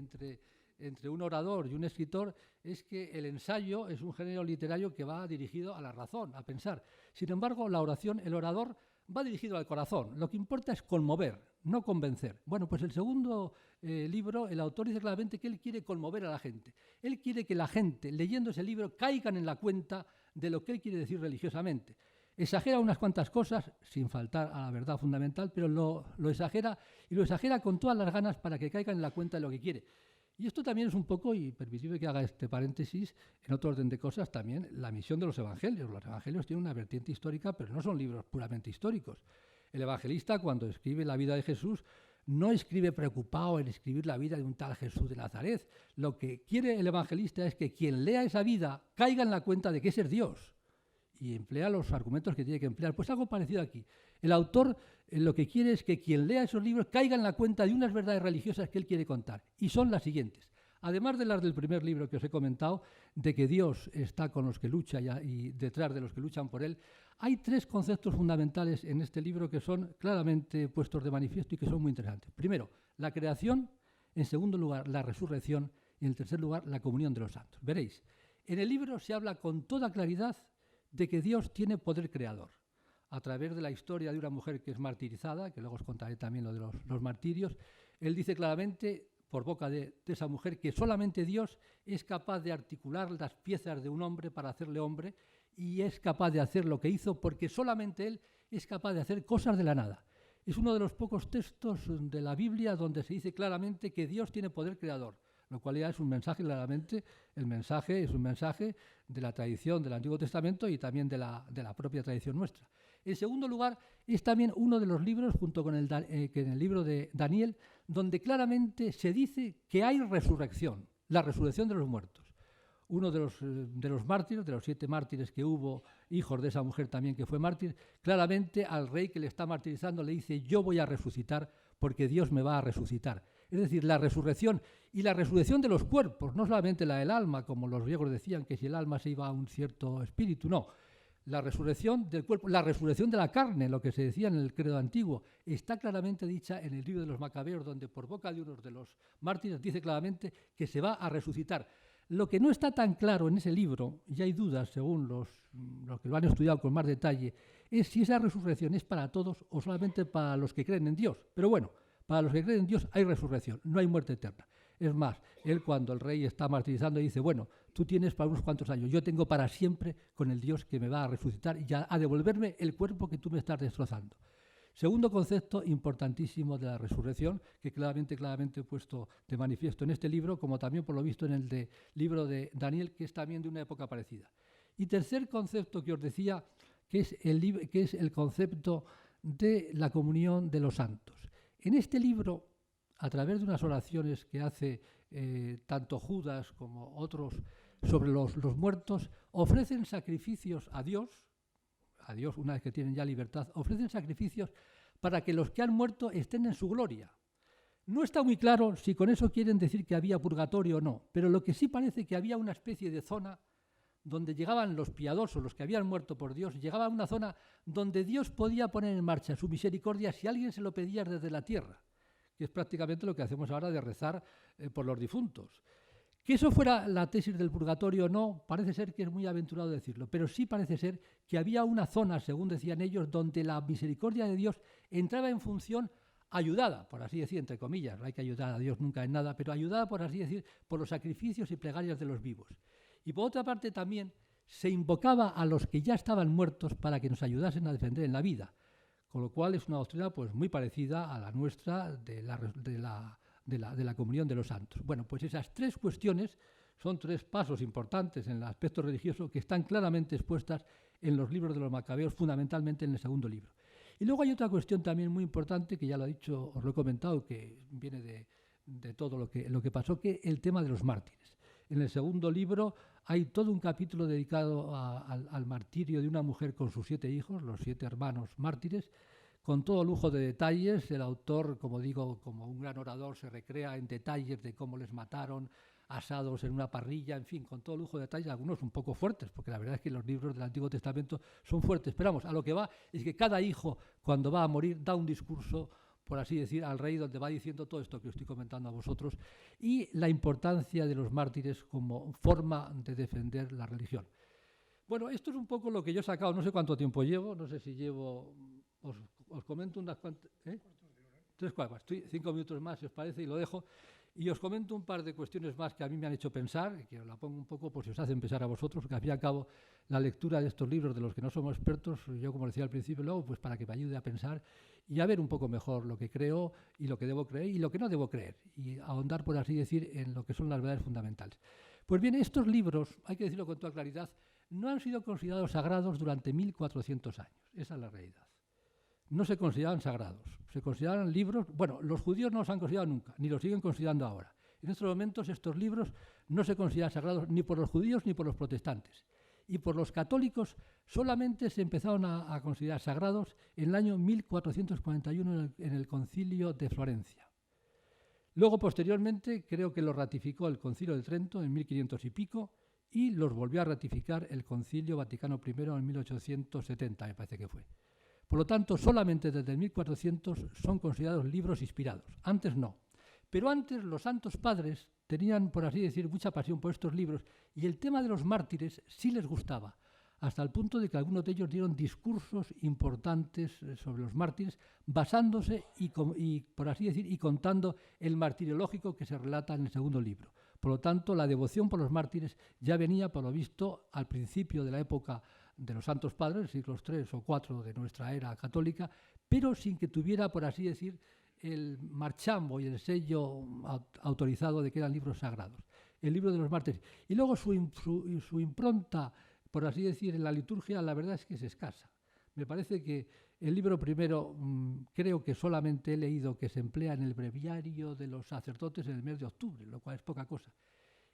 entre un orador y un escritor es que el ensayo es un género literario que va dirigido a la razón, a pensar. Sin embargo, la oración, el orador, va dirigido al corazón. Lo que importa es conmover, no convencer. Bueno, pues el segundo libro, el autor dice claramente que él quiere conmover a la gente. Él quiere que la gente, leyendo ese libro, caigan en la cuenta de lo que él quiere decir religiosamente. Exagera unas cuantas cosas, sin faltar a la verdad fundamental, pero lo exagera, y lo exagera con todas las ganas para que caigan en la cuenta de lo que quiere. Y esto también es un poco, y permitidme que haga este paréntesis, en otro orden de cosas también, la misión de los evangelios. Los evangelios tienen una vertiente histórica, pero no son libros puramente históricos. El evangelista, cuando escribe la vida de Jesús, no escribe preocupado en escribir la vida de un tal Jesús de Nazaret. Lo que quiere el evangelista es que quien lea esa vida caiga en la cuenta de que ese es Dios. Y emplea los argumentos que tiene que emplear. Pues algo parecido aquí. El autor lo que quiere es que quien lea esos libros caiga en la cuenta de unas verdades religiosas que él quiere contar. Y son las siguientes. Además de las del primer libro que os he comentado, de que Dios está con los que luchan y detrás de los que luchan por él, hay 3 conceptos fundamentales en este libro que son claramente puestos de manifiesto y que son muy interesantes. Primero, la creación. En segundo lugar, la resurrección. Y en tercer lugar, la comunión de los santos. Veréis, en el libro se habla con toda claridad de que Dios tiene poder creador. A través de la historia de una mujer que es martirizada, que luego os contaré también lo de los martirios, él dice claramente, por boca de esa mujer, que solamente Dios es capaz de articular las piezas de un hombre para hacerle hombre, y es capaz de hacer lo que hizo porque solamente Él es capaz de hacer cosas de la nada. Es uno de los pocos textos de la Biblia donde se dice claramente que Dios tiene poder creador, lo cual ya es un mensaje claramente, el mensaje es un mensaje de la tradición del Antiguo Testamento y también de la propia tradición nuestra. En segundo lugar, es también uno de los libros, junto con que en el libro de Daniel, donde claramente se dice que hay resurrección, la resurrección de los muertos. Uno de los mártires, de los 7 mártires que hubo, hijos de esa mujer también que fue mártir, claramente al rey que le está martirizando le dice: yo voy a resucitar porque Dios me va a resucitar. Es decir, la resurrección, y la resurrección de los cuerpos, no solamente la del alma, como los griegos decían que si el alma se iba a un cierto espíritu, no. La resurrección del cuerpo, la resurrección de la carne, lo que se decía en el credo antiguo, está claramente dicha en el libro de los Macabeos, donde por boca de uno de los mártires dice claramente que se va a resucitar. Lo que no está tan claro en ese libro, y hay dudas según los que lo han estudiado con más detalle, es si esa resurrección es para todos o solamente para los que creen en Dios. Pero bueno, para los que creen en Dios hay resurrección, no hay muerte eterna. Es más, él cuando el rey está martirizando dice: bueno, tú tienes para unos cuantos años, yo tengo para siempre con el Dios que me va a resucitar y a devolverme el cuerpo que tú me estás destrozando. Segundo concepto importantísimo de la resurrección, que claramente he puesto de manifiesto en este libro, como también por lo visto en el libro de Daniel, que es también de una época parecida. Y tercer concepto que os decía, que es el concepto de la comunión de los santos. En este libro, a través de unas oraciones que hace tanto Judas como otros sobre los muertos, ofrecen sacrificios a Dios, una vez que tienen ya libertad, ofrecen sacrificios para que los que han muerto estén en su gloria. No está muy claro si con eso quieren decir que había purgatorio o no, pero lo que sí parece que había una especie de zona donde llegaban los piadosos, los que habían muerto por Dios, llegaba a una zona donde Dios podía poner en marcha su misericordia si alguien se lo pedía desde la tierra, que es prácticamente lo que hacemos ahora de rezar por los difuntos. Que eso fuera la tesis del purgatorio o no, parece ser que es muy aventurado decirlo, pero sí parece ser que había una zona, según decían ellos, donde la misericordia de Dios entraba en función ayudada, por así decir, entre comillas, no hay que ayudar a Dios nunca en nada, pero ayudada, por así decir, por los sacrificios y plegarias de los vivos. Y por otra parte también se invocaba a los que ya estaban muertos para que nos ayudasen a defender en la vida, con lo cual es una doctrina pues, muy parecida a la nuestra de la comunión de los santos. Bueno, pues esas tres cuestiones son tres pasos importantes en el aspecto religioso que están claramente expuestas en los libros de los Macabeos, fundamentalmente en el segundo libro. Y luego hay otra cuestión también muy importante, que ya lo he dicho, os lo he comentado, que viene de todo lo que pasó, que es el tema de los mártires. En el segundo libro hay todo un capítulo dedicado al martirio de una mujer con sus 7 hijos, los 7 hermanos mártires, con todo lujo de detalles. El autor, como digo, como un gran orador, se recrea en detalles de cómo les mataron, asados en una parrilla, en fin, con todo lujo de detalles, algunos un poco fuertes, porque la verdad es que los libros del Antiguo Testamento son fuertes. Pero vamos, a lo que va es que cada hijo, cuando va a morir, da un discurso, por así decir, al rey, donde va diciendo todo esto que os estoy comentando a vosotros, y la importancia de los mártires como forma de defender la religión. Bueno, esto es un poco lo que yo he sacado, no sé cuánto tiempo llevo, no sé si llevo... Os comento unas cuantas... 3 cuartos, estoy 5 minutos más, si os parece, y lo dejo. Y os comento un par de cuestiones más que a mí me han hecho pensar, que os la pongo un poco por si os hacen pensar a vosotros, que al fin y al cabo la lectura de estos libros de los que no somos expertos, yo como decía al principio, luego pues para que me ayude a pensar y a ver un poco mejor lo que creo y lo que debo creer y lo que no debo creer, y ahondar, por así decir, en lo que son las verdades fundamentales. Pues bien, estos libros, hay que decirlo con toda claridad, no han sido considerados sagrados durante 1400 años, esa es la realidad. No se consideraban sagrados, se consideraban libros. Bueno, los judíos no los han considerado nunca, ni los siguen considerando ahora. En estos momentos estos libros no se consideran sagrados ni por los judíos ni por los protestantes. Y por los católicos solamente se empezaron a considerar sagrados en el año 1441 en el Concilio de Florencia. Luego, posteriormente, creo que lo ratificó el Concilio de Trento en 1500 y pico y los volvió a ratificar el Concilio Vaticano I en 1870, me parece que fue. Por lo tanto, solamente desde el 1400 son considerados libros inspirados. Antes no. Pero antes los santos padres tenían, por así decir, mucha pasión por estos libros y el tema de los mártires sí les gustaba, hasta el punto de que algunos de ellos dieron discursos importantes sobre los mártires, basándose y por así decir, y contando el martiriológico que se relata en el segundo libro. Por lo tanto, la devoción por los mártires ya venía, por lo visto, al principio de la época de los santos padres, siglos III o IV de nuestra era católica, pero sin que tuviera, por así decir, el marchambo y el sello autorizado de que eran libros sagrados. El libro de los mártires. Y luego su impronta, por así decir, en la liturgia, la verdad es que es escasa. Me parece que el libro primero, creo que solamente he leído que se emplea en el breviario de los sacerdotes en el mes de octubre, lo cual es poca cosa.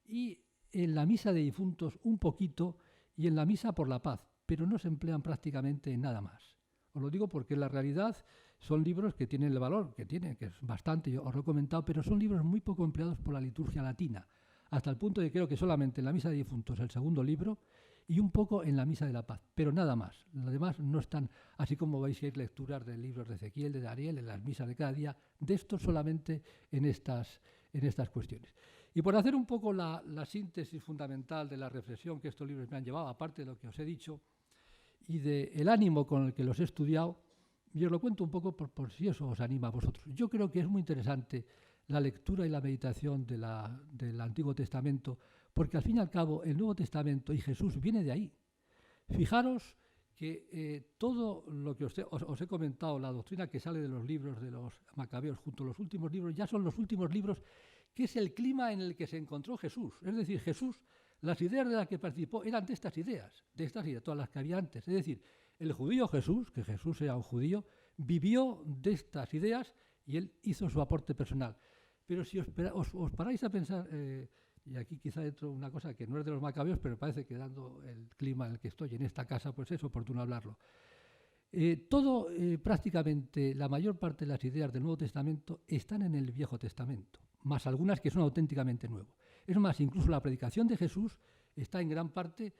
Y en la misa de difuntos un poquito, y en la misa por la paz, pero no se emplean prácticamente en nada más. Os lo digo porque en la realidad son libros que tienen el valor que tienen, que es bastante, yo os lo he comentado, pero son libros muy poco empleados por la liturgia latina, hasta el punto de que creo que solamente en la misa de difuntos el segundo libro y un poco en la misa de la paz, pero nada más. Los demás no están, así como vais a ir lecturas de libros de Ezequiel, de Daniel, en las misas de cada día, de esto solamente en estas cuestiones. Y por hacer un poco la síntesis fundamental de la reflexión que estos libros me han llevado, aparte de lo que os he dicho, y del ánimo con el que los he estudiado, y os lo cuento un poco por si eso os anima a vosotros. Yo creo que es muy interesante la lectura y la meditación del Antiguo Testamento, porque al fin y al cabo el Nuevo Testamento y Jesús viene de ahí. Fijaros que todo lo que os he comentado, la doctrina que sale de los libros de los Macabeos junto a los últimos libros, ya son los últimos libros, que es el clima en el que se encontró Jesús. Es decir, Jesús, las ideas de las que participó eran de estas ideas, todas las que había antes. Es decir, el judío Jesús, que Jesús era un judío, vivió de estas ideas y él hizo su aporte personal. Pero si os paráis a pensar, y aquí quizá entro una cosa que no es de los Macabeos, pero parece que dando el clima en el que estoy en esta casa, pues es oportuno hablarlo. Prácticamente la mayor parte de las ideas del Nuevo Testamento están en el Viejo Testamento, más algunas que son auténticamente nuevas. Es más, incluso la predicación de Jesús está en gran parte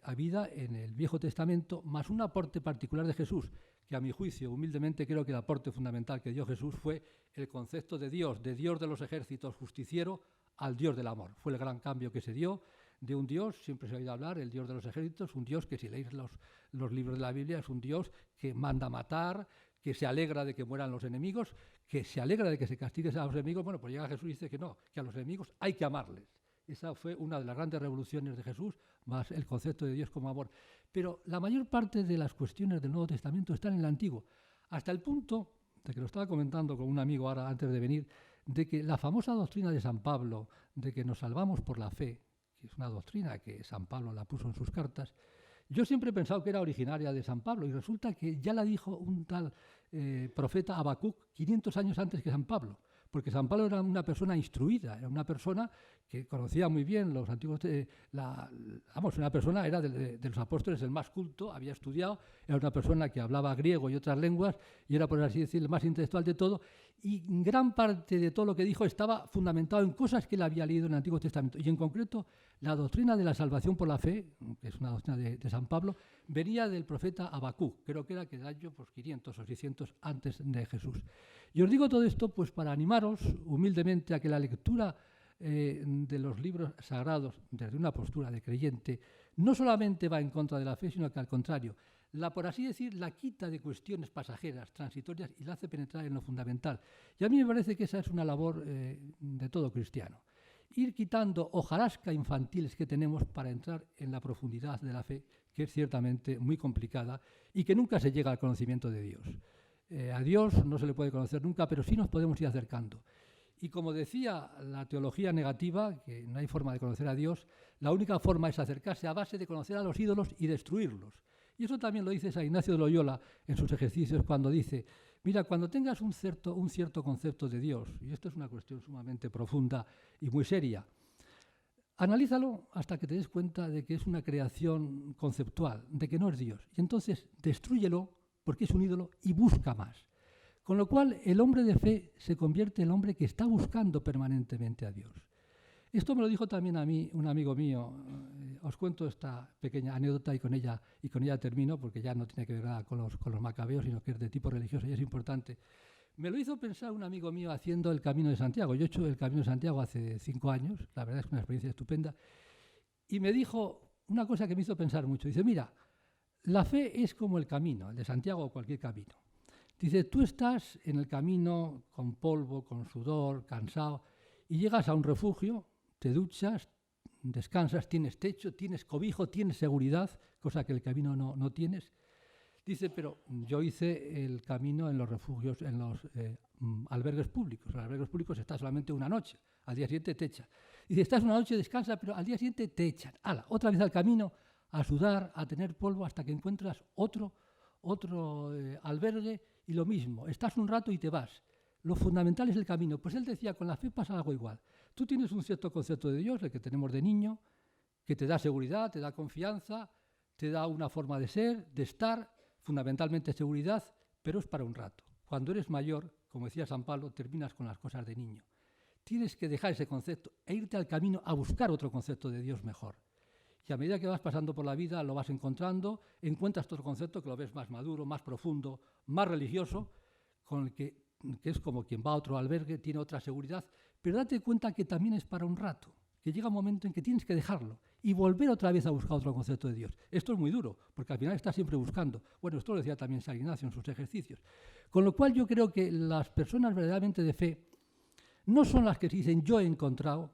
habida en el Viejo Testamento, más un aporte particular de Jesús, que a mi juicio, humildemente, creo que el aporte fundamental que dio Jesús fue el concepto de Dios de los ejércitos, justiciero, al Dios del amor. Fue el gran cambio que se dio de un Dios, siempre se ha oído hablar, el Dios de los ejércitos, un Dios que si leéis los libros de la Biblia es un Dios que manda matar, que se alegra de que mueran los enemigos, que se alegra de que se castiguen a los enemigos. Bueno, pues llega Jesús y dice que no, que a los enemigos hay que amarles. Esa fue una de las grandes revoluciones de Jesús, más el concepto de Dios como amor. Pero la mayor parte de las cuestiones del Nuevo Testamento están en el Antiguo, hasta el punto de que lo estaba comentando con un amigo ahora antes de venir, de que la famosa doctrina de San Pablo, de que nos salvamos por la fe, que es una doctrina que San Pablo la puso en sus cartas, yo siempre he pensado que era originaria de San Pablo y resulta que ya la dijo un tal profeta Habacuc 500 años antes que San Pablo, porque San Pablo era una persona instruida, era una persona que conocía muy bien los antiguos... una persona, era de los apóstoles el más culto, había estudiado, era una persona que hablaba griego y otras lenguas y era, por así decir, el más intelectual de todo, y gran parte de todo lo que dijo estaba fundamentado en cosas que él había leído en el Antiguo Testamento, y en concreto la doctrina de la salvación por la fe, que es una doctrina de San Pablo, venía del profeta Habacuc, creo que era que del año 500 o 600 antes de Jesús. Y os digo todo esto pues para animaros humildemente a que la lectura de los libros sagrados desde una postura de creyente no solamente va en contra de la fe, sino que al contrario, por así decir, la quita de cuestiones pasajeras, transitorias y la hace penetrar en lo fundamental. Y a mí me parece que esa es una labor de todo cristiano. Ir quitando hojarasca infantiles que tenemos para entrar en la profundidad de la fe, que es ciertamente muy complicada y que nunca se llega al conocimiento de Dios. A Dios no se le puede conocer nunca, pero sí nos podemos ir acercando. Y como decía la teología negativa, que no hay forma de conocer a Dios, la única forma es acercarse a base de conocer a los ídolos y destruirlos. Y eso también lo dice San Ignacio de Loyola en sus ejercicios cuando dice, mira, cuando tengas un cierto concepto de Dios, y esto es una cuestión sumamente profunda y muy seria, analízalo hasta que te des cuenta de que es una creación conceptual, de que no es Dios. Y entonces destrúyelo porque es un ídolo y busca más. Con lo cual, el hombre de fe se convierte en el hombre que está buscando permanentemente a Dios. Esto me lo dijo también a mí un amigo mío. Os cuento esta pequeña anécdota y con ella termino, porque ya no tiene que ver nada con los macabeos, sino que es de tipo religioso y es importante. Me lo hizo pensar un amigo mío haciendo el Camino de Santiago. Yo he hecho el Camino de Santiago hace 5 años, la verdad es que una experiencia estupenda. Y me dijo una cosa que me hizo pensar mucho. Dice, mira, la fe es como el camino, el de Santiago o cualquier camino. Dice, tú estás en el camino con polvo, con sudor, cansado, y llegas a un refugio, te duchas, descansas, tienes techo, tienes cobijo, tienes seguridad, cosa que el camino no tienes. Dice, pero yo hice el camino en los refugios, en los albergues públicos. En los albergues públicos estás solamente una noche, al día siguiente te echan. Dice, estás una noche, descansa, pero al día siguiente te echan. ¡Hala! Otra vez al camino, a sudar, a tener polvo, hasta que encuentras otro albergue y lo mismo. Estás un rato y te vas. Lo fundamental es el camino. Pues él decía, con la fe pasa algo igual. Tú tienes un cierto concepto de Dios, el que tenemos de niño, que te da seguridad, te da confianza, te da una forma de ser, de estar, fundamentalmente seguridad, pero es para un rato. Cuando eres mayor, como decía San Pablo, terminas con las cosas de niño. Tienes que dejar ese concepto e irte al camino a buscar otro concepto de Dios mejor. Y a medida que vas pasando por la vida lo vas encontrando, encuentras otro concepto que lo ves más maduro, más profundo, más religioso, con el que es como quien va a otro albergue, tiene otra seguridad, pero date cuenta que también es para un rato, que llega un momento en que tienes que dejarlo y volver otra vez a buscar otro concepto de Dios. Esto es muy duro, porque al final estás siempre buscando. Bueno, esto lo decía también San Ignacio en sus ejercicios. Con lo cual yo creo que las personas verdaderamente de fe no son las que dicen yo he encontrado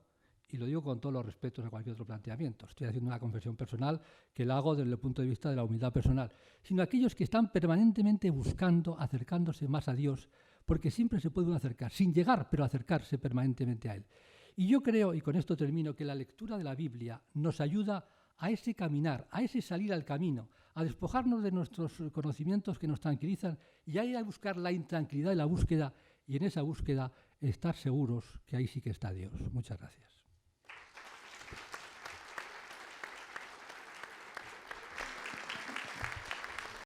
y lo digo con todos los respetos a cualquier otro planteamiento, estoy haciendo una confesión personal que la hago desde el punto de vista de la humildad personal, sino aquellos que están permanentemente buscando, acercándose más a Dios, porque siempre se puede uno acercar, sin llegar, pero acercarse permanentemente a Él. Y yo creo, y con esto termino, que la lectura de la Biblia nos ayuda a ese caminar, a ese salir al camino, a despojarnos de nuestros conocimientos que nos tranquilizan y a ir a buscar la intranquilidad y la búsqueda, y en esa búsqueda estar seguros que ahí sí que está Dios. Muchas gracias.